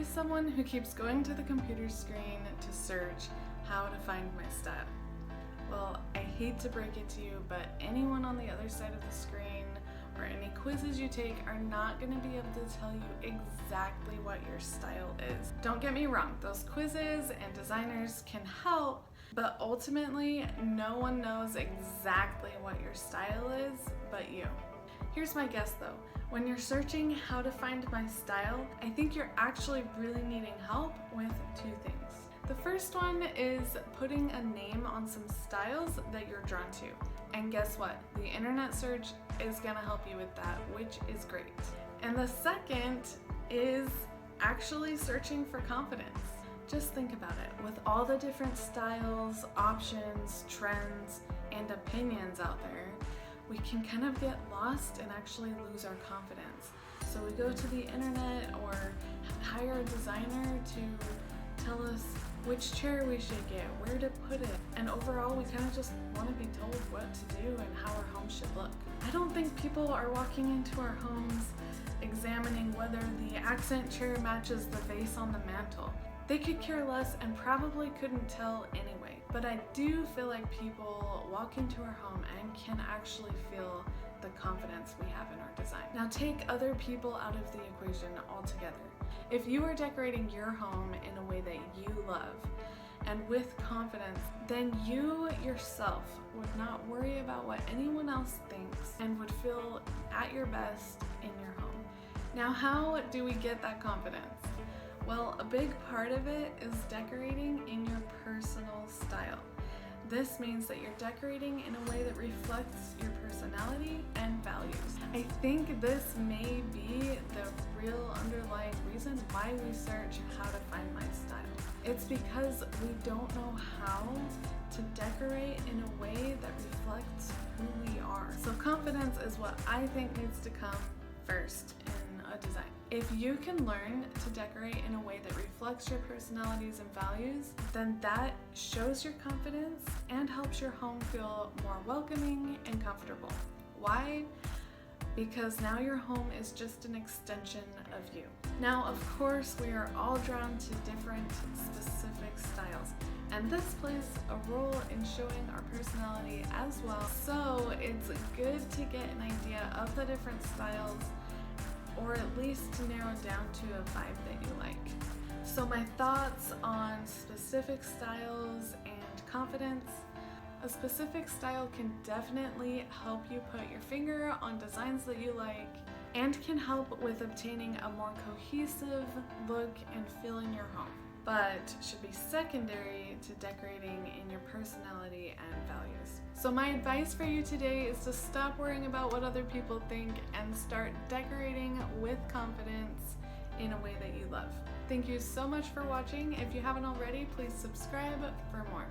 someone who keeps going to the computer screen to search how to find my style. Well, I hate to break it to you, but anyone on the other side of the screen or any quizzes you take are not going to be able to tell you exactly what your style is. Don't get me wrong, those quizzes and designers can help, but ultimately no one knows exactly what your style is but you. Here's my guess though, when you're searching how to find my style, I think you're actually really needing help with two things. The first one is putting a name on some styles that you're drawn to. And guess what? The internet search is gonna help you with that, which is great. And the second is actually searching for confidence. Just think about it. With all the different styles, options, trends, and opinions out there, we can kind of get lost and actually lose our confidence. So we go to the internet or hire a designer to tell us which chair we should get, where to put it, and overall we kind of just want to be told what to do and how our home should look. I don't think people are walking into our homes examining whether the accent chair matches the vase on the mantle. They could care less and probably couldn't tell anyway. But I do feel like people walk into our home and can actually feel the confidence we have in our design. Now take other people out of the equation altogether. If you are decorating your home in a way that you love and with confidence, then you yourself would not worry about what anyone else thinks and would feel at your best in your home. Now, how do we get that confidence? Well, a big part of it is decorating in your personal style. This means that you're decorating in a way that reflects your personality and values. I think this may be the real underlying reason why we search how to find my style. It's because we don't know how to decorate in a way that reflects who we are. So confidence is what I think needs to come first in a design. If you can learn to decorate in a way that reflects your personalities and values, then that shows your confidence and helps your home feel more welcoming and comfortable. Why? Because now your home is just an extension of you. Now, of course, we are all drawn to different specific styles, and this plays a role in showing our personality as well. So it's good to get an idea of the different styles, or at least to narrow down to a vibe that you like. So my thoughts on specific styles and confidence. A specific style can definitely help you put your finger on designs that you like and can help with obtaining a more cohesive look and feel in your home, but should be secondary to decorating in your personality and values. So my advice for you today is to stop worrying about what other people think and start decorating with confidence in a way that you love. Thank you so much for watching. If you haven't already, please subscribe for more.